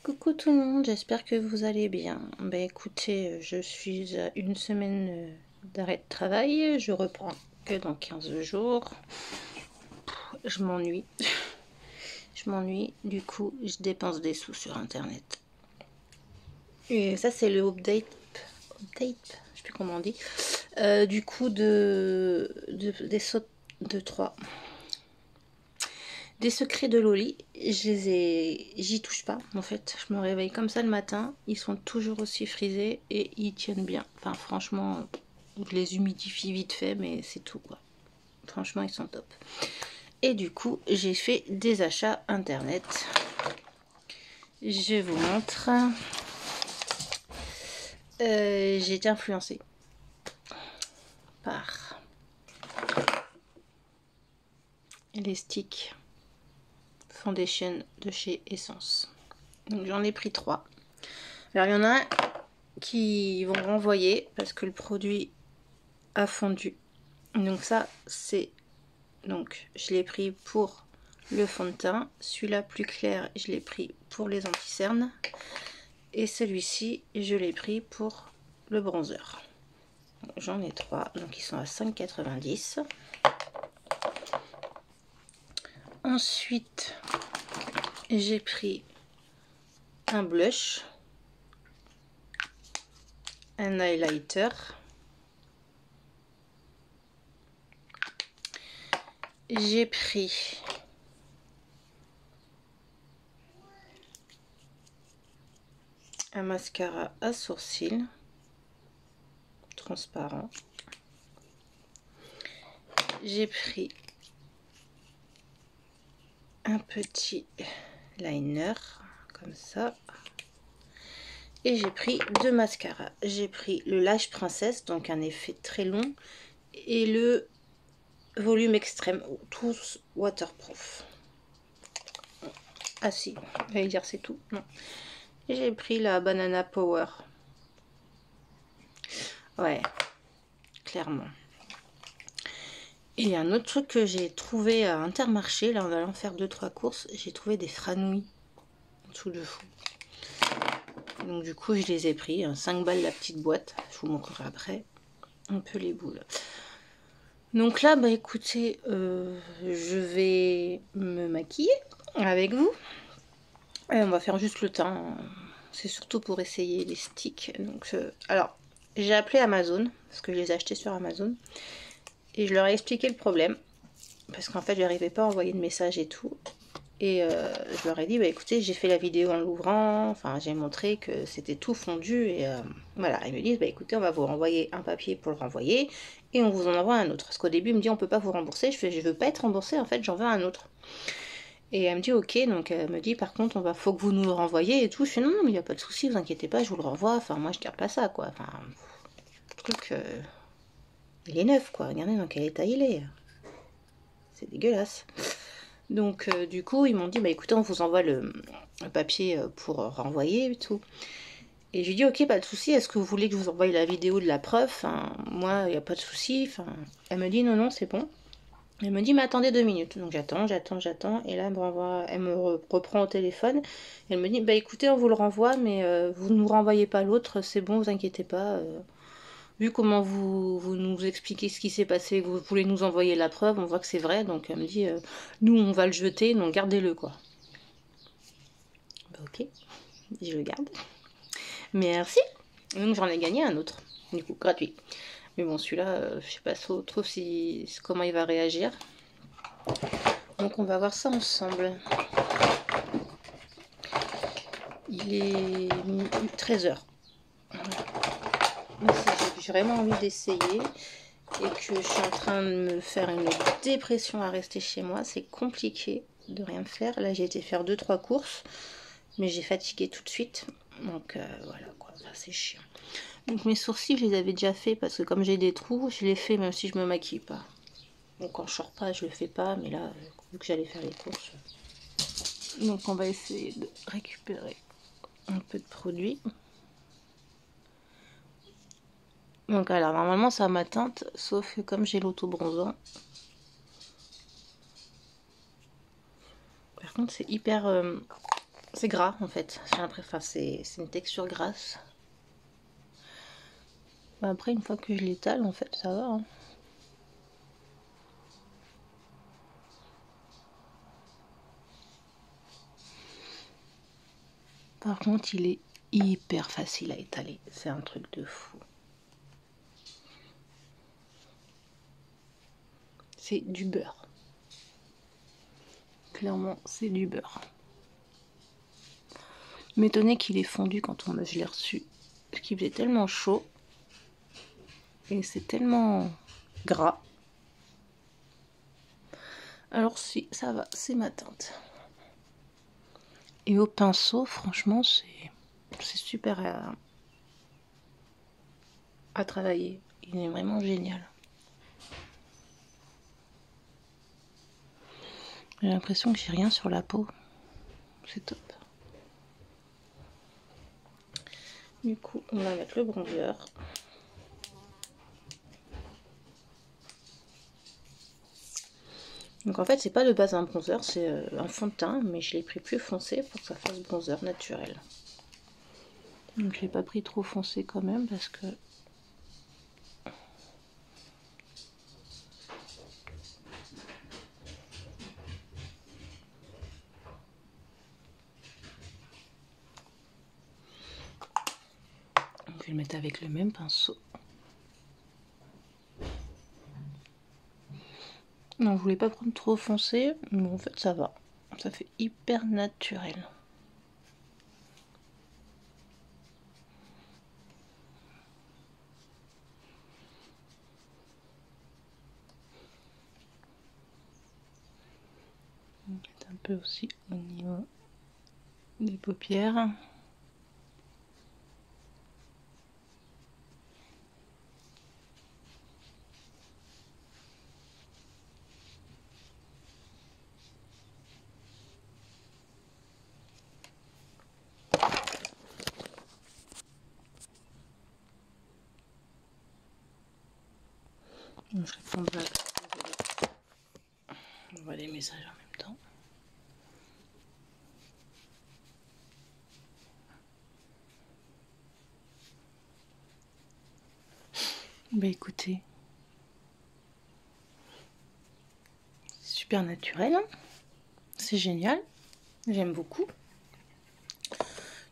Coucou tout le monde, j'espère que vous allez bien. Ben écoutez, je suis à une semaine d'arrêt de travail, je reprends que dans 15 jours. Je m'ennuie, du coup je dépense des sous sur internet. Et ça c'est le update, je sais plus comment on dit, du coup des sautes de 3. Des secrets de Loli, j'y touche pas en fait. Je me réveille comme ça le matin, ils sont toujours aussi frisés et ils tiennent bien. Enfin franchement, je les humidifie vite fait, mais c'est tout quoi. Franchement, ils sont top. Et du coup, j'ai fait des achats internet. Je vous montre. J'ai été influencée par les sticks foundation de chez Essence. Donc j'en ai pris 3. Alors il y en a un qui vont renvoyer parce que le produit a fondu. Donc ça c'est, donc je l'ai pris pour le fond de teint. Celui-là plus clair, je l'ai pris pour les anti-cernes. Et celui-ci, je l'ai pris pour le bronzer. J'en ai 3, donc ils sont à 5,90. Ensuite, j'ai pris un blush, un highlighter, j'ai pris un mascara à sourcils transparent, j'ai pris un petit liner comme ça, et j'ai pris 2 mascaras. J'ai pris le Lash Princesse, donc un effet très long, et le volume extrême, tous waterproof. Ah si, j'allais dire c'est tout, non. J'ai pris la Banana Power. Ouais, clairement. Et un autre truc que j'ai trouvé à Intermarché, là en allant faire 2-3 courses, j'ai trouvé des franouilles en dessous de fou. Donc du coup je les ai pris, 5 balles la petite boîte, je vous montrerai après un peu les boules. Donc là bah écoutez, je vais me maquiller avec vous. Et on va faire juste le teint, c'est surtout pour essayer les sticks. Donc alors j'ai appelé Amazon, parce que je les ai achetés sur Amazon. Et je leur ai expliqué le problème, parce qu'en fait, je n'arrivais pas à envoyer de message et tout. Et je leur ai dit, bah écoutez, j'ai fait la vidéo en l'ouvrant, enfin j'ai montré que c'était tout fondu. Et voilà, ils me disent, bah écoutez, on va vous renvoyer un papier pour le renvoyer, et on vous en envoie un autre. Parce qu'au début, il me dit, on peut pas vous rembourser. Je fais, je veux pas être remboursée, en fait, j'en veux un autre. Et elle me dit, ok, donc elle me dit, par contre, faut que vous nous le renvoyez et tout. Je fais, non, mais il n'y a pas de souci, vous inquiétez pas, je vous le renvoie. Enfin, moi, je garde pas ça, quoi. Enfin, le truc... il est neuf quoi, regardez dans quel état il est. C'est dégueulasse. Donc du coup ils m'ont dit bah écoutez on vous envoie le papier pour renvoyer et tout. Et je lui dis ok pas de souci, est-ce que vous voulez que je vous envoie la vidéo de la preuve, enfin, moi il n'y a pas de souci. Enfin, elle me dit non non c'est bon. Elle me dit mais attendez 2 minutes. Donc j'attends et là elle me reprend au téléphone. Elle me dit bah écoutez on vous le renvoie mais vous ne nous renvoyez pas l'autre, c'est bon vous inquiétez pas. Vu comment vous nous expliquez ce qui s'est passé, que vous voulez nous envoyer la preuve, on voit que c'est vrai, donc elle me dit, nous on va le jeter, donc gardez-le quoi. Bah ok, je le garde. Merci. Donc j'en ai gagné un autre, du coup gratuit. Mais bon celui-là, je sais pas trop comment il va réagir. Donc on va voir ça ensemble. Il est 13h. J'ai vraiment envie d'essayer. Et que je suis en train de me faire une dépression à rester chez moi, c'est compliqué de rien faire. Là j'ai été faire 2-3 courses, mais j'ai fatigué tout de suite, donc voilà quoi, c'est chiant. Donc mes sourcils je les avais déjà fait parce que comme j'ai des trous, je les fais même si je me maquille pas. Donc quand je sors pas je le fais pas, mais là vu que j'allais faire les courses, donc on va essayer de récupérer un peu de produit. Donc alors normalement ça ma teinte, sauf que comme j'ai l'auto-bronzant, par contre c'est hyper C'est gras en fait. J'ai l'impression, enfin, c'est une texture grasse. Après, une fois que je l'étale, en fait, ça va. Hein. Par contre, il est hyper facile à étaler. C'est un truc de fou. C'est du beurre. Clairement, c'est du beurre. M'étonnait qu'il ait fondu quand je l'ai reçu. Parce qu'il faisait tellement chaud. Et c'est tellement gras. Alors si, ça va, c'est ma teinte. Et au pinceau, franchement, c'est super à travailler. Il est vraiment génial. J'ai l'impression que j'ai rien sur la peau. C'est top. Du coup, on va mettre le bronzer. Donc en fait, c'est pas de base un bronzer, c'est un fond de teint, mais je l'ai pris plus foncé pour que ça fasse bronzer naturel. Donc je l'ai pas pris trop foncé quand même parce que je vais le mettre avec le même pinceau. Non, je voulais pas prendre trop foncé, mais en fait ça va. Ça fait hyper naturel. On va mettre un peu aussi au niveau des paupières. Je répondrai on voit les messages en même temps. Bah écoutez, super naturel, hein, c'est génial, j'aime beaucoup.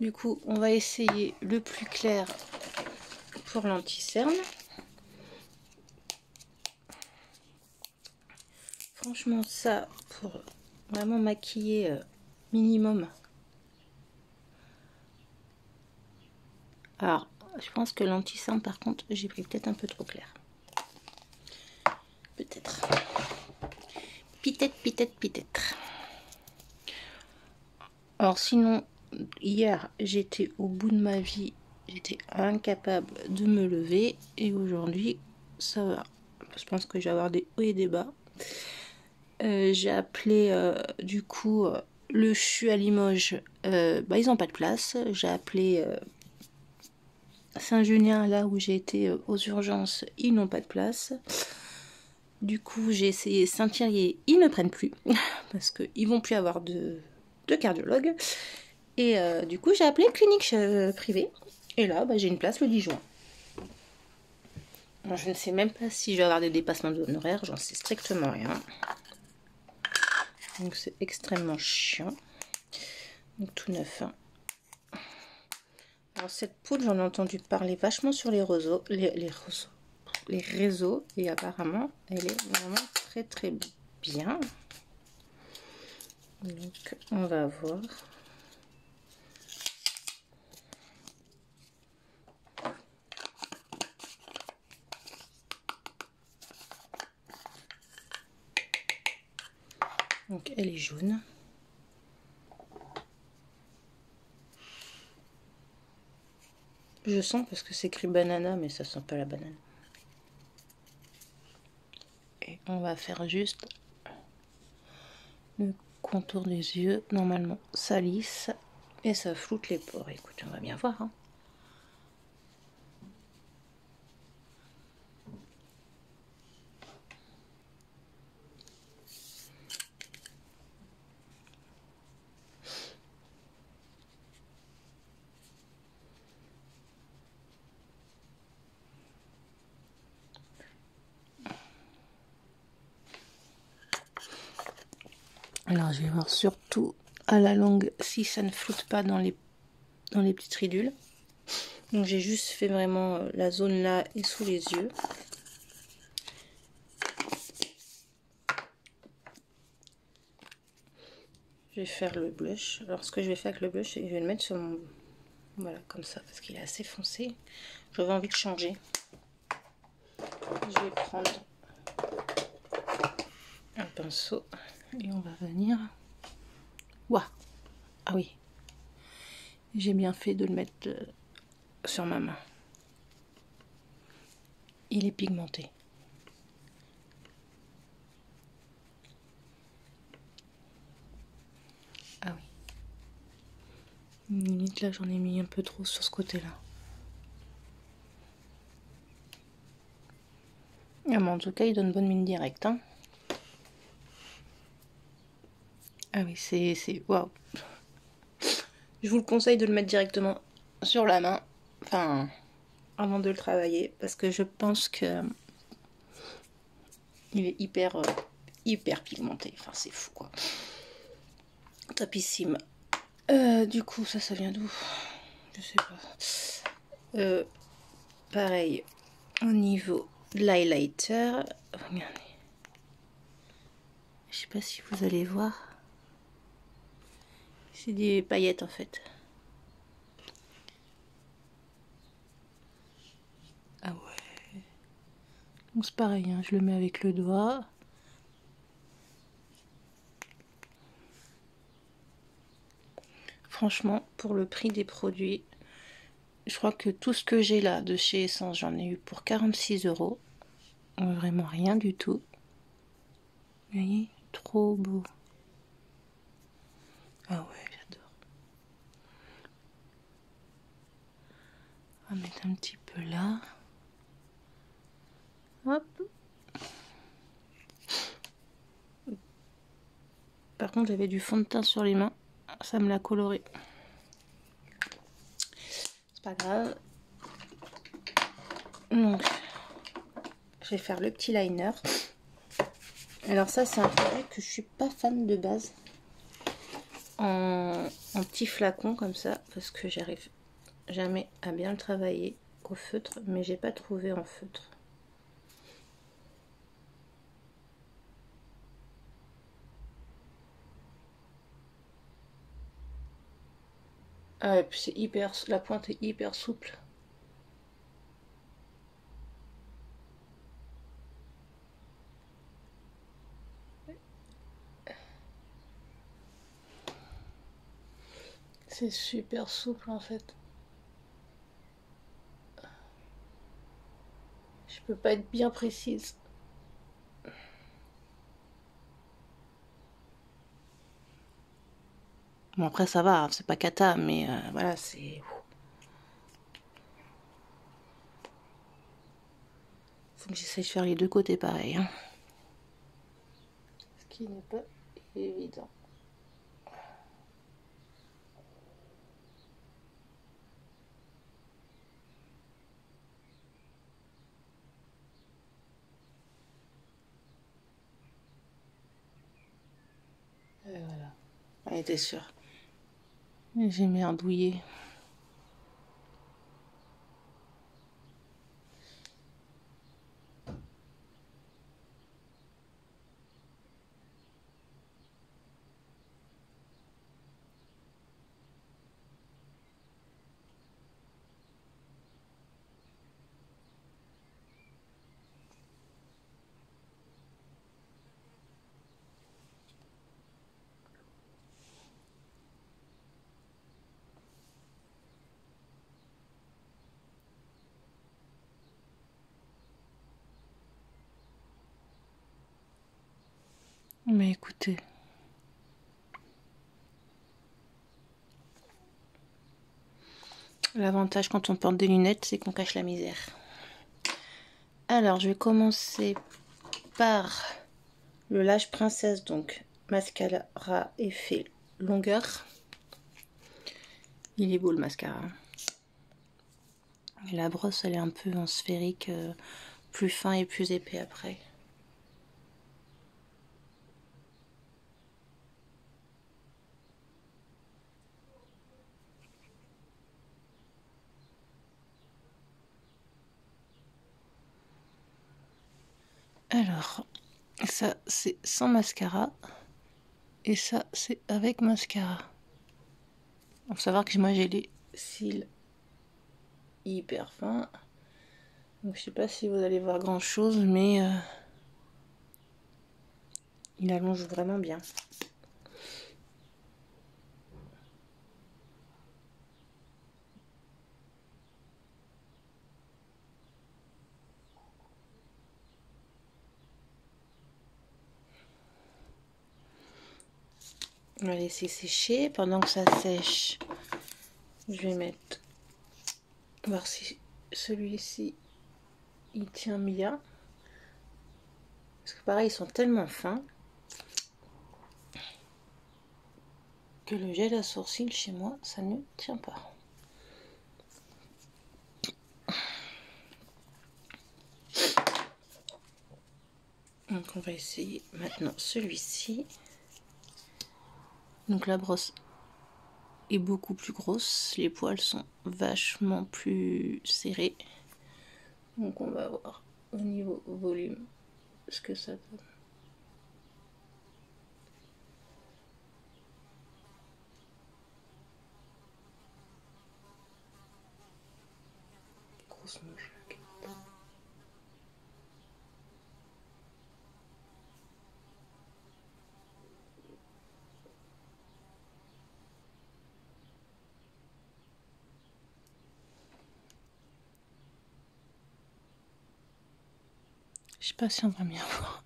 Du coup, on va essayer le plus clair pour l'anti-cerne. Franchement, ça, pour vraiment maquiller minimum. Alors, je pense que l'anti-cerne, par contre, j'ai pris peut-être un peu trop clair. Peut-être. Peut-être. Alors sinon, hier, j'étais au bout de ma vie. J'étais incapable de me lever. Et aujourd'hui, ça va. Je pense que je vais avoir des hauts et des bas. J'ai appelé, du coup, le CHU à Limoges. Bah, ils n'ont pas de place. J'ai appelé Saint-Julien, là où j'ai été aux urgences. Ils n'ont pas de place. Du coup, j'ai essayé Saint-Thierry, ils ne prennent plus. Parce qu'ils vont plus avoir de cardiologue. Et du coup, j'ai appelé clinique privée. Et là, bah, j'ai une place le 10 juin. Alors, je ne sais même pas si je vais avoir des dépassements d'honoraires. J'en sais strictement rien. Donc, c'est extrêmement chiant. Donc, tout neuf. Hein. Alors, cette poudre, j'en ai entendu parler vachement sur les réseaux. Les réseaux. Et apparemment, elle est vraiment très très bien. Donc, on va voir. Donc elle est jaune. Je sens parce que c'est écrit banana, mais ça sent pas la banane. Et on va faire juste le contour des yeux. Normalement, ça lisse et ça floute les pores. Écoute, on va bien voir. Hein. Alors je vais voir surtout à la longue si ça ne floute pas dans les petites ridules. Donc j'ai juste fait vraiment la zone là et sous les yeux. Je vais faire le blush. Alors ce que je vais faire avec le blush, c'est que je vais le mettre sur mon... Voilà, comme ça, parce qu'il est assez foncé. J'avais envie de changer. Je vais prendre un pinceau et on va venir... Waouh! Ah oui! J'ai bien fait de le mettre sur ma main. Il est pigmenté. Ah oui. Limite là j'en ai mis un peu trop sur ce côté-là. Ah, mais en tout cas il donne bonne mine directe. Hein. Ah oui, c'est waouh. Je vous le conseille de le mettre directement sur la main. Enfin, avant de le travailler. Parce que je pense que il est hyper pigmenté. Enfin c'est fou quoi. Topissime. Du coup ça vient d'où? Je sais pas. Pareil au niveau de l'highlighter. Regardez. Je sais pas si vous allez voir. C'est des paillettes en fait. Ah ouais. Donc c'est pareil, hein, je le mets avec le doigt. Franchement, pour le prix des produits, je crois que tout ce que j'ai là de chez Essence, j'en ai eu pour 46 €. Vraiment rien du tout. Vous voyez, trop beau. Ah ouais, j'adore. On va mettre un petit peu là. Hop. Par contre, j'avais du fond de teint sur les mains. Ça me l'a coloré. C'est pas grave. Donc, je vais faire le petit liner. Alors ça, c'est un produit que je suis pas fan de base. En petit flacon comme ça, parce que j'arrive jamais à bien le travailler au feutre, mais j'ai pas trouvé en feutre. Ah, et puis c'est hyper, la pointe est hyper souple. C'est super souple en fait. Je peux pas être bien précise. Bon après ça va, c'est pas cata, mais voilà, c'est... Faut que j'essaye de faire les deux côtés pareil. Hein. Ce qui n'est pas évident. Et voilà. Elle était sûre. J'ai merdouillé. Mais écoutez, l'avantage quand on porte des lunettes, c'est qu'on cache la misère. Alors, je vais commencer par le Lâche Princesse, donc mascara effet longueur. Il est beau le mascara. Et la brosse, elle est un peu en sphérique, plus fin et plus épais après. Alors, ça c'est sans mascara. Et ça c'est avec mascara. Faut savoir que moi j'ai les cils hyper fins. Donc je sais pas si vous allez voir grand chose, mais il allonge vraiment bien. On va laisser sécher. Pendant que ça sèche, je vais mettre, voir si celui-ci il tient bien. Parce que pareil, ils sont tellement fins que le gel à sourcils chez moi, ça ne tient pas. Donc on va essayer maintenant celui-ci. Donc la brosse est beaucoup plus grosse, les poils sont vachement plus serrés. Donc on va voir au niveau volume ce que ça donne. Grosse mouche. Je sais pas si on va bien voir.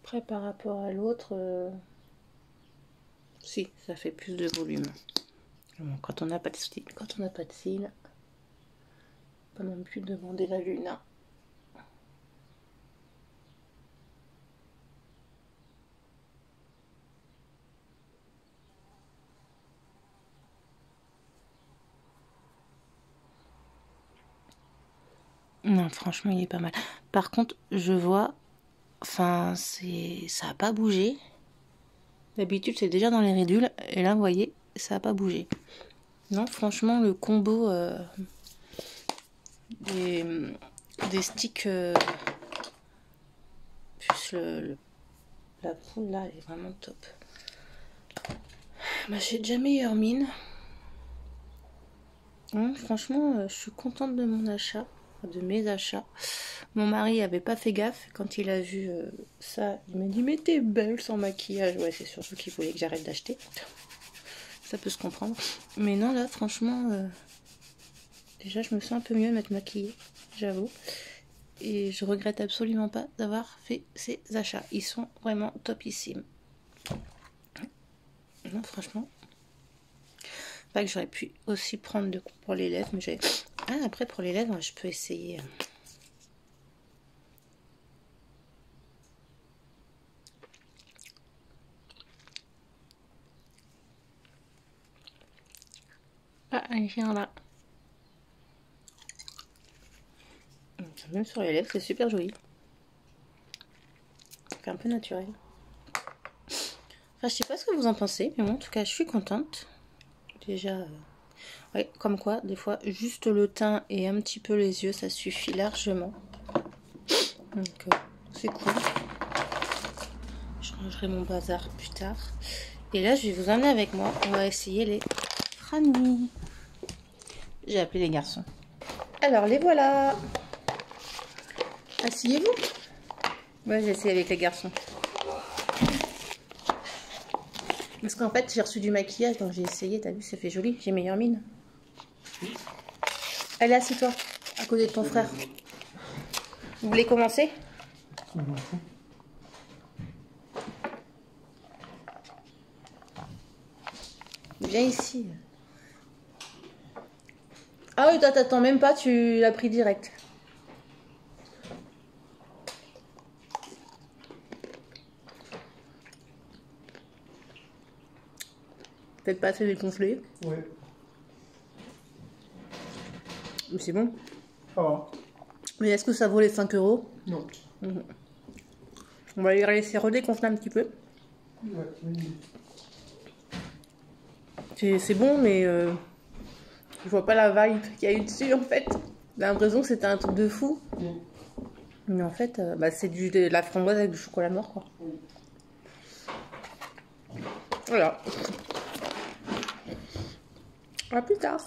Après par rapport à l'autre, si, ça fait plus de volume. Bon, quand on n'a pas de cils, pas non plus demander la lune. Hein. Non, franchement, il est pas mal. Par contre, je vois, enfin, ça a pas bougé. D'habitude, c'est déjà dans les ridules. Et là, vous voyez, ça a pas bougé. Non, franchement, le combo des sticks plus la poudre là, elle est vraiment top. Bah, j'ai déjà meilleure mine. Franchement, je suis contente de mon achat, de mes achats. Mon mari avait pas fait gaffe quand il a vu ça. Il m'a dit mais t'es belle sans maquillage. Ouais, c'est surtout qu'il voulait que j'arrête d'acheter. Ça peut se comprendre. Mais non, là, franchement, déjà, je me sens un peu mieux de m'être maquillée, j'avoue. Et je regrette absolument pas d'avoir fait ces achats. Ils sont vraiment topissimes. Non, franchement. Pas que j'aurais pu aussi prendre de coups pour les lèvres, mais j'ai... Ah, après, pour les lèvres, je peux essayer... Ah, un chien là. Même sur les lèvres, c'est super joli. Ça fait un peu naturel. Enfin, je sais pas ce que vous en pensez, mais moi, en tout cas, je suis contente. Déjà, ouais, comme quoi, des fois, juste le teint et un petit peu les yeux, ça suffit largement. Donc, c'est cool. Je rangerai mon bazar plus tard. Et là, je vais vous emmener avec moi. On va essayer les franouilles. J'ai appelé les garçons. Alors, les voilà. Asseyez-vous. Moi, j'ai essayé avec les garçons. Parce qu'en fait, j'ai reçu du maquillage, donc j'ai essayé. T'as vu, ça fait joli. J'ai meilleure mine. Allez, assieds-toi, à côté de ton frère. Vous voulez commencer? Viens ici. Ah oui, toi, t'attends même pas, tu l'as pris direct. Peut-être pas assez dégonflé. Ouais. Mais c'est bon. Ça va. Mais est-ce que ça vaut les 5 €? Non. On va les laisser redégonfler un petit peu. Ouais, oui. C'est bon, mais je vois pas la vibe qu'il y a eu dessus en fait. J'ai l'impression que c'était un truc de fou. Mais en fait, bah, c'est de la framboise avec du chocolat noir, quoi. Voilà. À plus tard.